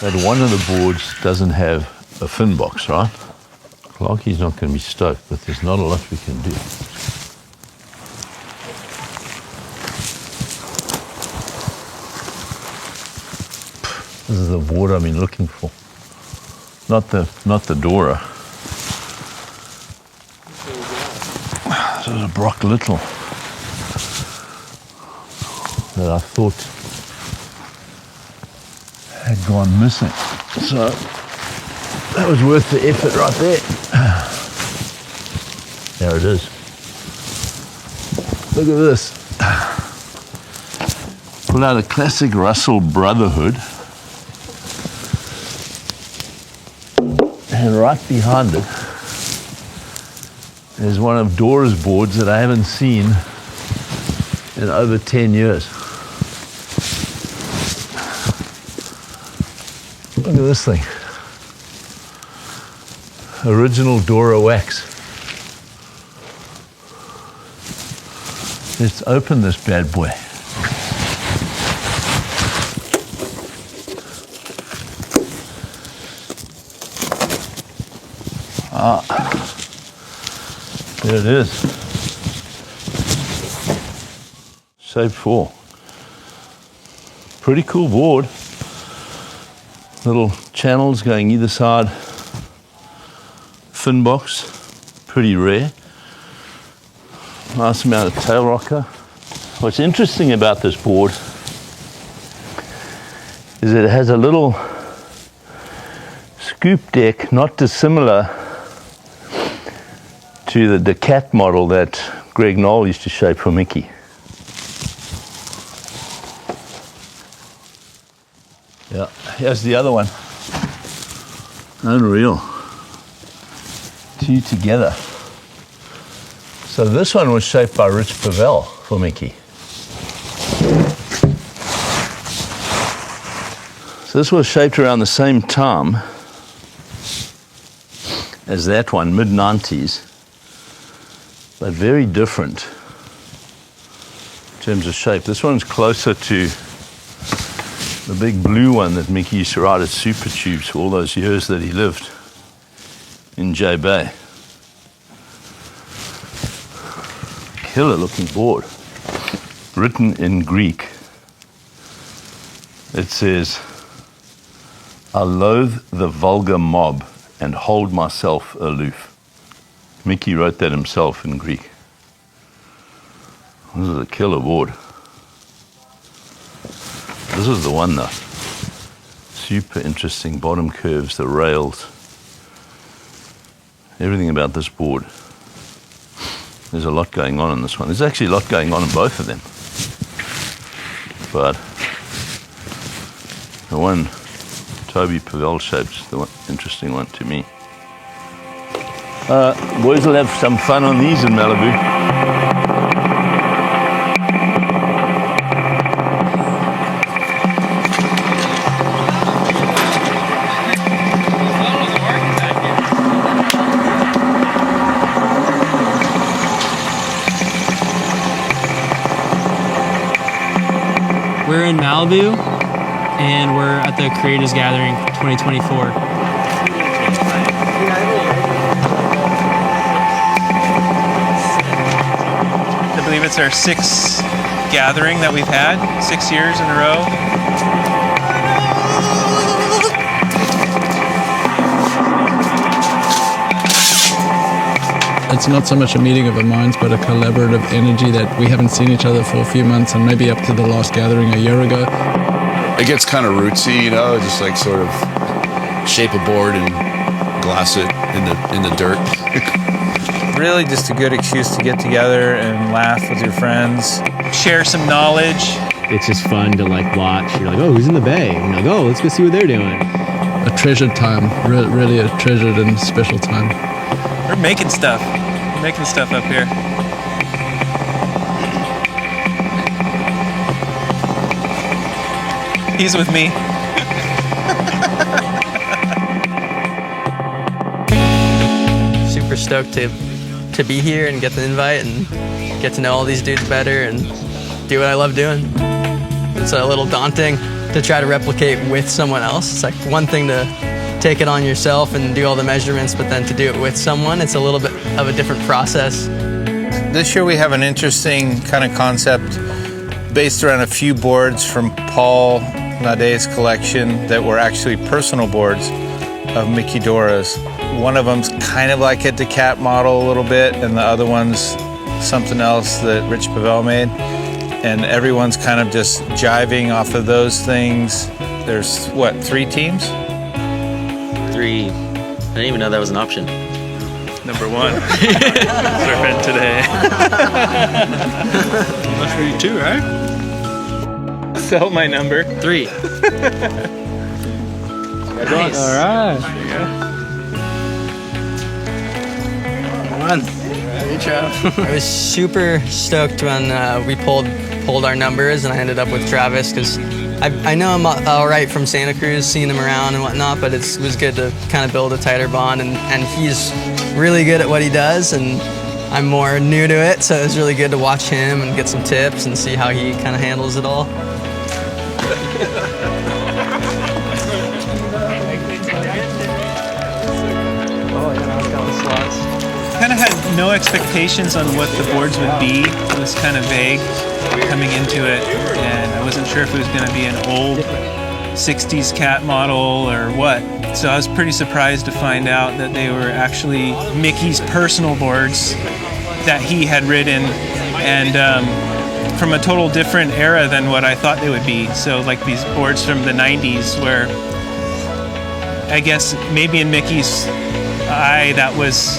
that one of the boards doesn't have a fin box, right? Clarkie's not going to be stoked, but there's not a lot we can do. This is the board I've been looking for. Not the Dora. This is a Brock Little that I thought had gone missing. So that was worth the effort right there. There it is. Look at this. Pull out a classic Russell Brotherhood. And right behind it is one of Dora's boards that I haven't seen in over 10 years. Look at this thing. Original Dora wax. Let's open this bad boy. There it is. Shape 4. Pretty cool board. Little channels going either side. Fin box, pretty rare. Nice amount of tail rocker. What's interesting about this board is that it has a little scoop deck, not dissimilar to the cat model that Greg Knoll used to shape for Mickey. Yeah, here's the other one. Unreal. Two together. So this one was shaped by Rich Pavel for Mickey. So this was shaped around the same time as that one, mid-90s, but very different in terms of shape. This one's closer to the big blue one that Mickey used to ride at Super Tubes for all those years that he lived in J Bay. Killer looking board. Written in Greek. It says, I loathe the vulgar mob and hold myself aloof. Mickey wrote that himself in Greek. This is a killer board. This is the one though. Super interesting bottom curves, the rails. Everything about this board. There's a lot going on in this one. There's actually a lot going on in both of them. But the one Toby Pavel shape's the one, interesting one to me. Boys will have some fun on these in Malibu. We're in Malibu, and we're at the Creators Gathering 2024. I believe it's our 6th gathering that we've had, 6 years in a row. It's not so much a meeting of the minds, but a collaborative energy that we haven't seen each other for a few months, and maybe up to the last gathering a year ago. It gets kind of rootsy, you know, just like sort of shape a board and glass it in the dirt. Really just a good excuse to get together and laugh with your friends, share some knowledge. It's just fun to like watch. You're like, oh, who's in the bay? And you're like, oh, let's go see what they're doing. A treasured time, really a treasured and special time. We're making stuff. We're making stuff up here. He's with me. Super stoked to be here and get the invite and get to know all these dudes better and do what I love doing. It's a little daunting to try to replicate with someone else. It's like one thing to take it on yourself and do all the measurements, but then to do it with someone, it's a little bit of a different process. This year we have an interesting kind of concept based around a few boards from Paul Naude's collection that were actually personal boards of Mickey Dora's. One of them's kind of like a Decat model a little bit, and the other one's something else that Rich Pavel made. And everyone's kind of just jiving off of those things. There's, what, 3 teams? 3. I didn't even know that was an option. Number 1. Surfing today. Must be 2, right? So my number. 3. Nice. All right. Great job. I was super stoked when we pulled our numbers, and I ended up with Travis because I know him all right from Santa Cruz, seeing him around and whatnot, but it was good to kind of build a tighter bond, and he's really good at what he does, and I'm more new to it, so it was really good to watch him and get some tips and see how he kind of handles it all. Kind of had no expectations on what the boards would be. It was kind of vague coming into it, and I wasn't sure if it was going to be an old 60s cat model or what. So I was pretty surprised to find out that they were actually Mickey's personal boards that he had ridden, and from a total different era than what I thought they would be. So like these boards from the 90s where I guess maybe in Mickey's eye that was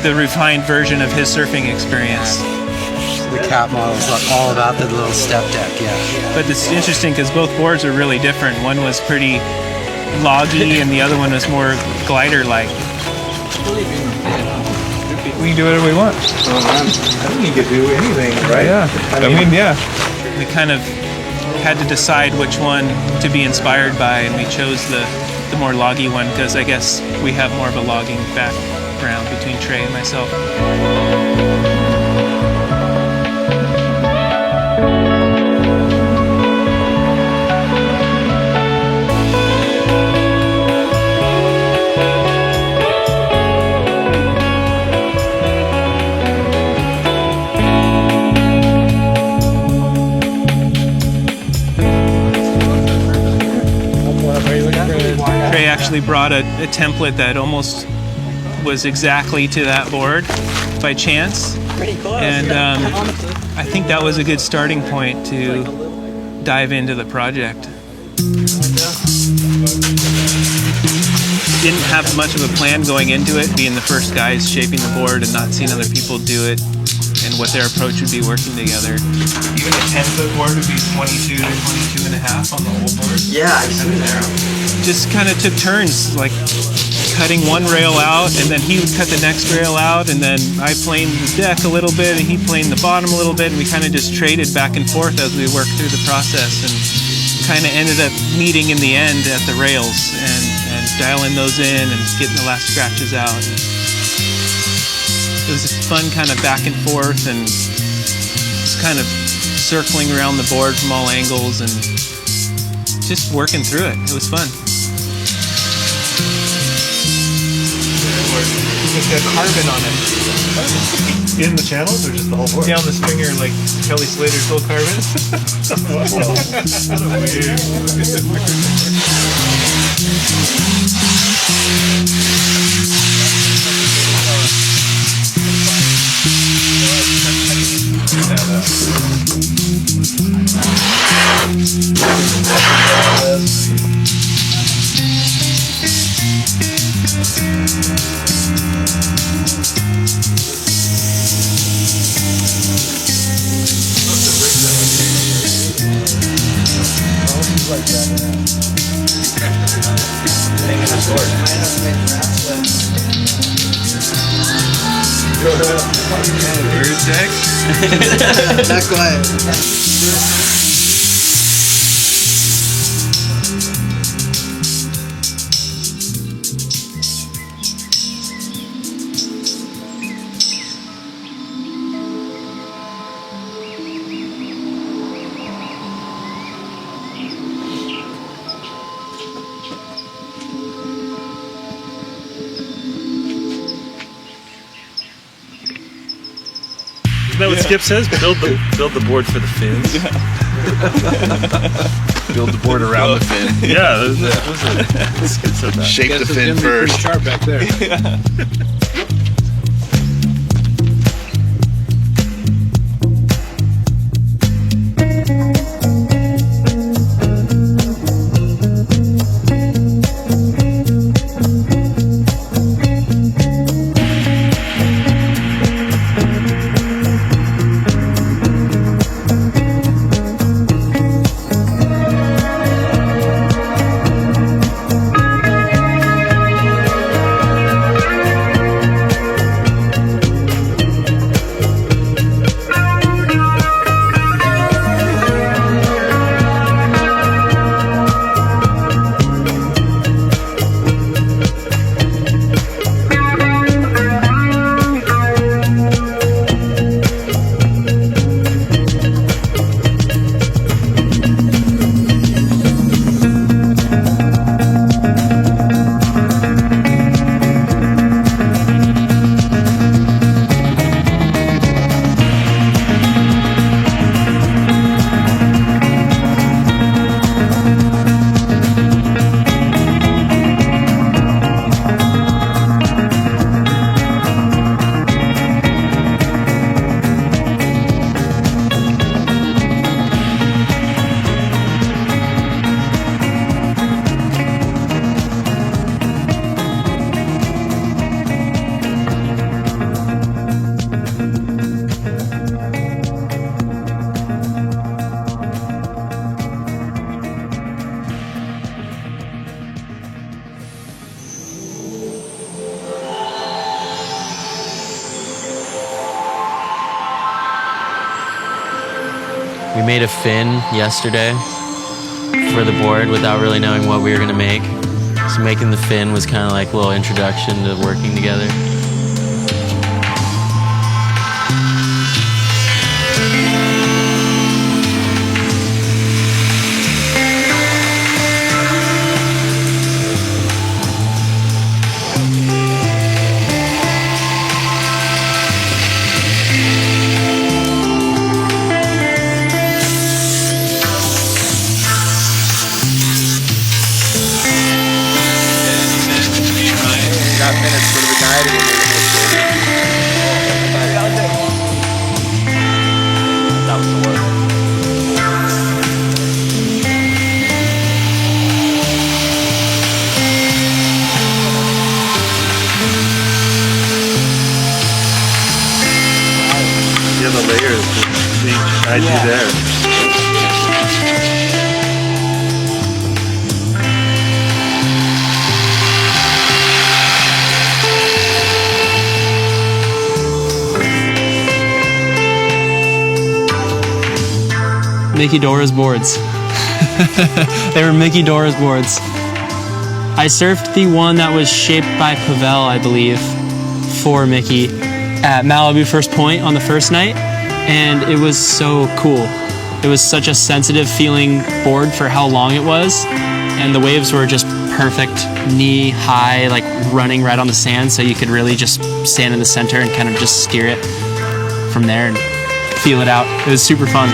the refined version of his surfing experience. The cat model's all about the little step deck, yeah. But it's interesting because both boards are really different. One was pretty loggy and the other one was more glider-like. We can do whatever we want. I think you could do anything, right? Yeah. I mean, yeah. We kind of had to decide which one to be inspired by, and we chose the more loggy one because I guess we have more of a logging background between Trey and myself. Trey actually brought a template that almost was exactly to that board by chance. Pretty close. And I think that was a good starting point to dive into the project. Didn't have much of a plan going into it, being the first guys shaping the board and not seeing other people do it and what their approach would be working together. Even a 10-foot board would be 22 to 22 and a half on the old board. Yeah, I've seen that. Just kind of took turns, like cutting one rail out, and then he would cut the next rail out, and then I planed the deck a little bit, and he planed the bottom a little bit, and we kind of just traded back and forth as we worked through the process, and kind of ended up meeting in the end at the rails and dialing those in and getting the last scratches out. It was a fun kind of back and forth and just kind of circling around the board from all angles and just working through it. It was fun. With the carbon on it. In the channels or just the whole board? Down the stringer like Kelly Slater's whole carbon. Not quite. what Skip says? Build the board for the fins. Build the board around the fin. Yeah, Skip said that. Shake the fin first. Chart back there. We made a fin yesterday for the board without really knowing what we were gonna make. So making the fin was kind of like a little introduction to working together. I do there. Mickey Dora's boards. They were Mickey Dora's boards. I surfed the one that was shaped by Pavel, I believe, for Mickey at Malibu First Point on the first night. And it was so cool. It was such a sensitive feeling board for how long it was. And the waves were just perfect, knee high, like running right on the sand. So you could really just stand in the center and kind of just steer it from there and feel it out. It was super fun.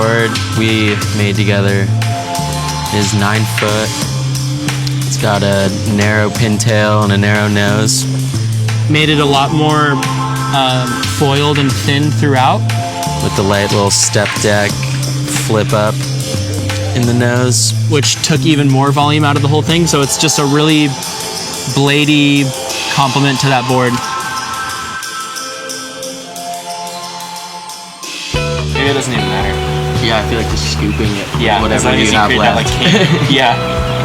board we made together is 9 foot. It's got a narrow pintail and a narrow nose. Made it a lot more foiled and thin throughout. With the light little step deck flip up in the nose. Which took even more volume out of the whole thing, so it's just a really bladey complement to that board. Maybe it doesn't even matter. Yeah, I feel like just scooping it. Yeah, whatever you have left. Yeah.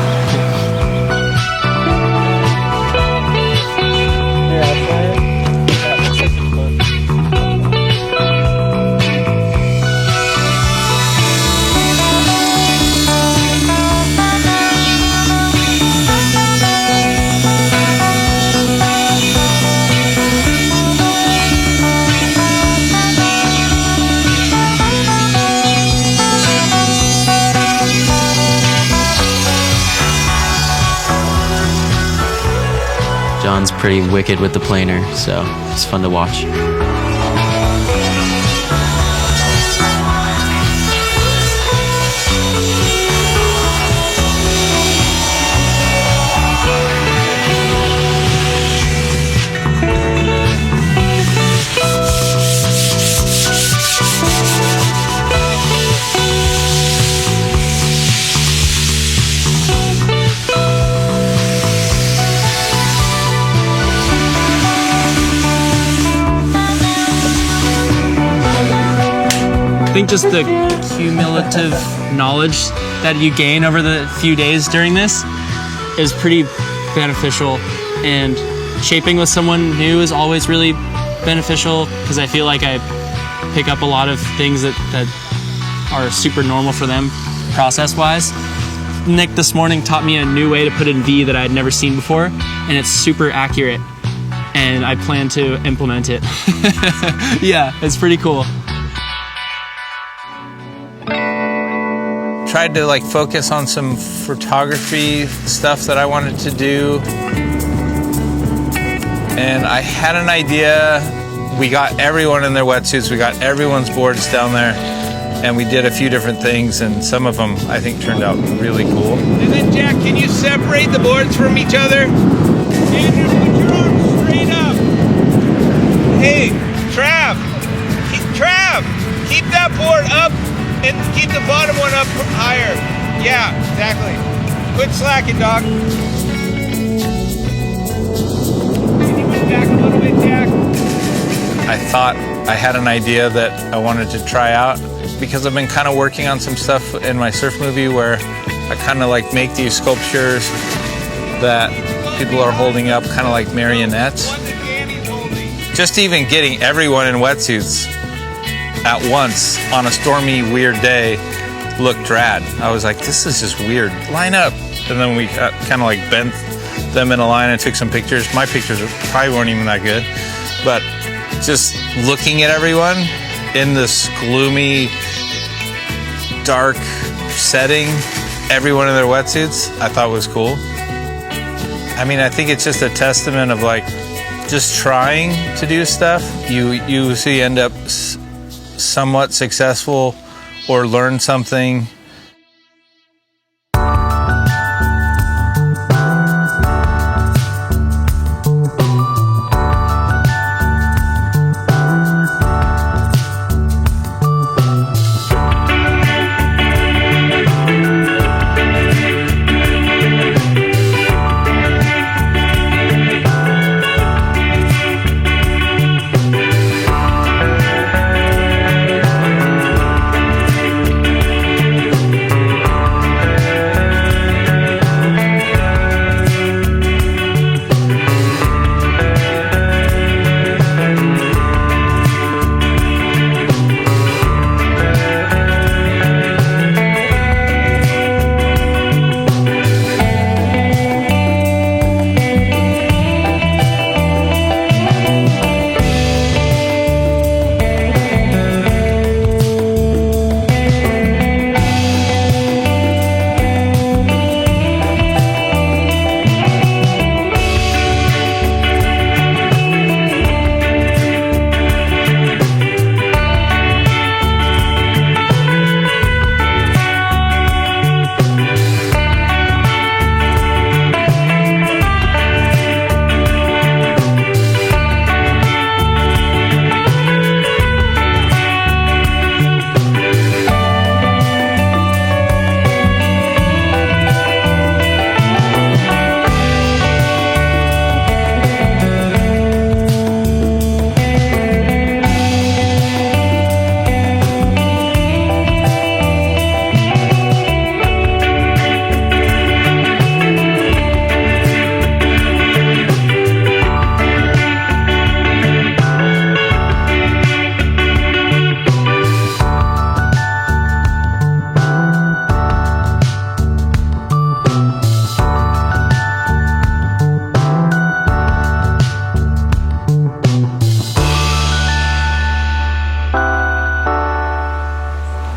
John's pretty wicked with the planer, so it's fun to watch. I think just the cumulative knowledge that you gain over the few days during this is pretty beneficial, and shaping with someone new is always really beneficial because I feel like I pick up a lot of things that are super normal for them process-wise. Nick this morning taught me a new way to put in V that I had never seen before, and it's super accurate, and I plan to implement it. Yeah, it's pretty cool. Tried to like focus on some photography stuff that I wanted to do, and I had an idea. We got everyone in their wetsuits, we got everyone's boards down there, and we did a few different things, and some of them I think turned out really cool. And then Jack, can you separate the boards from each other? Andrew, put your arms straight up. Hey, Trav, keep that board up. And keep the bottom one up higher. Yeah, exactly. Quit slacking, dog. Can you move back a little bit, Jack? I thought I had an idea that I wanted to try out because I've been kind of working on some stuff in my surf movie where I kind of like make these sculptures that people are holding up kind of like marionettes. Just even getting everyone in wetsuits at once on a stormy, weird day looked rad. I was like, this is just weird. Line up. And then we kind of like bent them in a line and took some pictures. My pictures probably weren't even that good. But just looking at everyone in this gloomy, dark setting, everyone in their wetsuits, I thought was cool. I mean, I think it's just a testament of like, just trying to do stuff. You usually end up somewhat successful or learn something.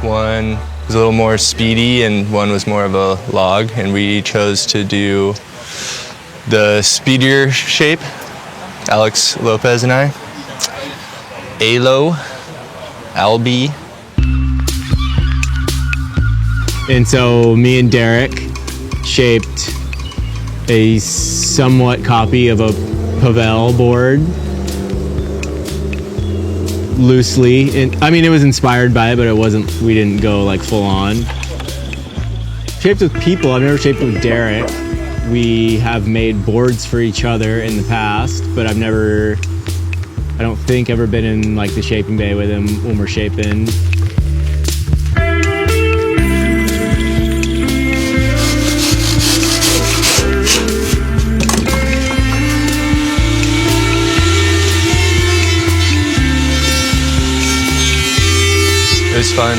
One was a little more speedy and one was more of a log, and we chose to do the speedier shape, Alex Lopez and I. Alo, Albi. And so me and Derek shaped a somewhat copy of a Pavel board loosely. And I mean, it was inspired by it, but it wasn't, we didn't go like full on. Shaped with people, I've never shaped with Derek. We have made boards for each other in the past, but I've never, I don't think ever been in like the shaping bay with him when we're shaping. It was fun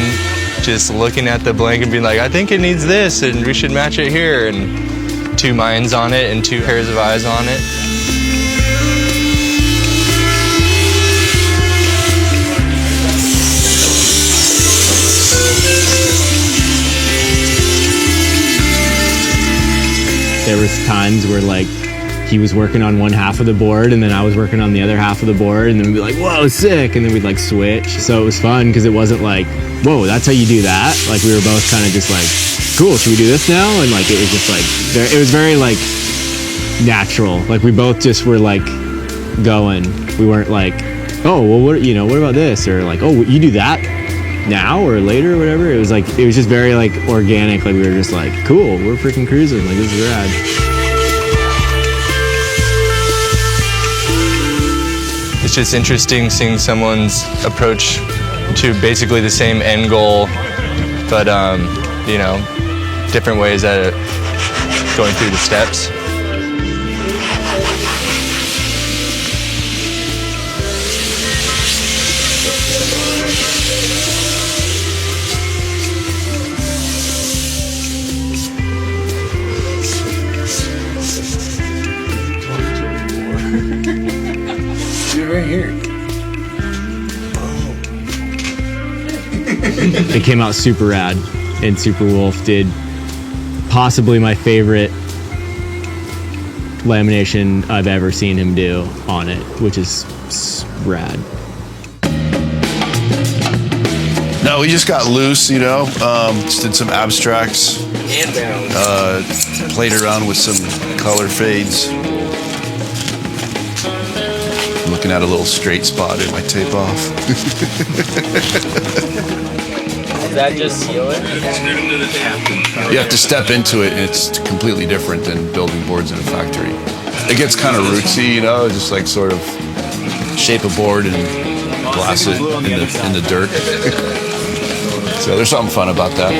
just looking at the blank and being like, I think it needs this and we should match it here, and 2 minds on it and 2 pairs of eyes on it. There was times where like he was working on one half of the board and then I was working on the other half of the board, and then we'd be like, whoa, sick, and then we'd like switch. So it was fun because it wasn't like, whoa, that's how you do that. Like we were both kind of just like, cool, should we do this now? And like it was just like, it was very like natural. Like we both just were like going. We weren't like, oh, well, what, you know, what about this? Or like, oh, you do that now or later or whatever. It was like, it was just very like organic. Like we were just like, cool, we're freaking cruising. Like this is rad. It's just interesting seeing someone's approach to basically the same end goal, but you know, different ways at it, going through the steps. Right here. It came out super rad, and Super Wolf did possibly my favorite lamination I've ever seen him do on it, which is rad. No, we just got loose, you know, just did some abstracts, played around with some color fades. I'm looking at a little straight spot in my tape off. Does that just seal it? You have to step into it, and it's completely different than building boards in a factory. It gets kind of rootsy, you know, just like sort of shape a board and glass it in the dirt. So there's something fun about that.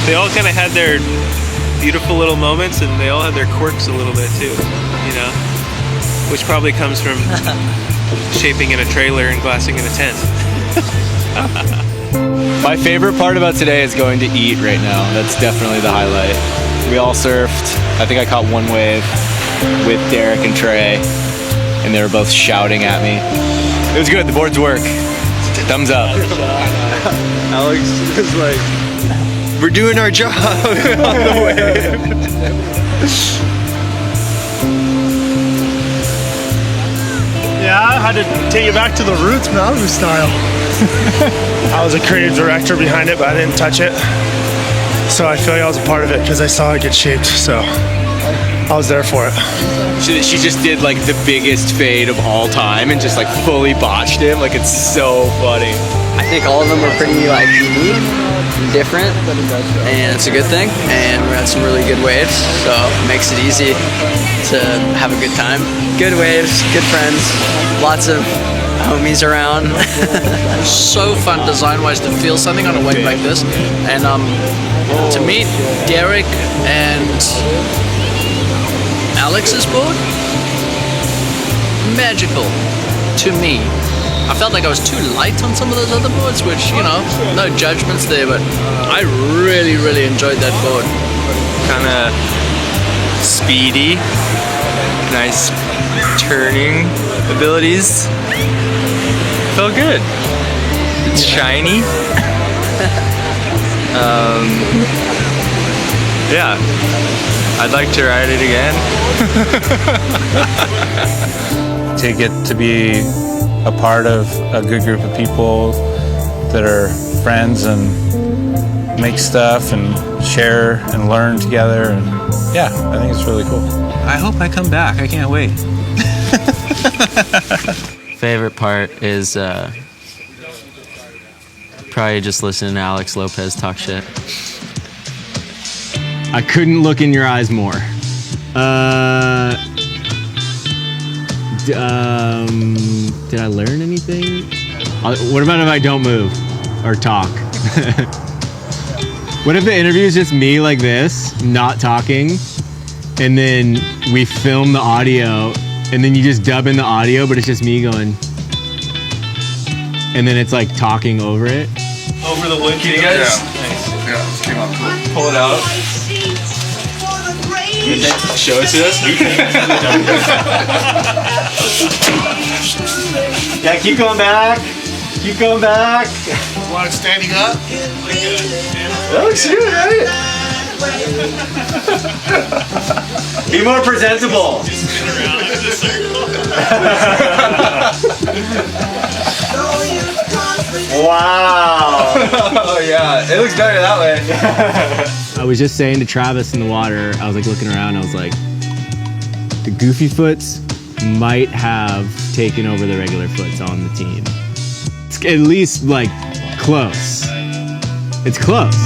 they all kind of had their beautiful little moments, and they all had their quirks a little bit too, you know, which probably comes from shaping in a trailer and glassing in a tent. My favorite part about today is going to eat right now. That's definitely the highlight. We all surfed. I think I caught one wave with Derek and Trey, and they were both shouting at me. It was good. The boards work. Thumbs up. Alex is like, we're doing our job on the wave. Yeah, I had to take it back to the roots, Malibu style. I was a creative director behind it, but I didn't touch it. So I feel like I was a part of it because I saw it get shaped, so I was there for it. She just did like the biggest fade of all time and just like fully botched him. Like, it's so funny. I think all of them are pretty like unique, different, and it's a good thing. And we had some really good waves, so it makes it easy to have a good time. Good waves, good friends, lots of homies around. So fun design-wise to feel something on a wave like this, and to meet Derek and Alex's board, magical to me. I felt like I was too light on some of those other boards, which, you know, no judgments there, but I really, really enjoyed that board. Kind of speedy, nice turning abilities. Felt good. It's shiny. Yeah, I'd like to ride it again. To get to be a part of a good group of people that are friends and make stuff and share and learn together, and yeah, I think it's really cool. I hope I come back. I can't wait. Favorite part is probably just listening to Alex Lopez talk shit. I couldn't look in your eyes more. Did I learn anything? What about if I don't move or talk? What if the interview is just me like this, not talking, and then we film the audio, and then you just dub in the audio, but it's just me going, and then it's like talking over it? Over the wood. Can you guys? Yeah, this came out cool. Pull it out. Show it to us. Yeah, keep going back. Keep going back. Want it standing up? That looks good, right? Be more presentable. Wow. Oh yeah, it looks better that way. I was just saying to Travis in the water, I was like looking around, I was like, the Goofy Foots might have taken over the regular Foots on the team. It's at least like close. It's close.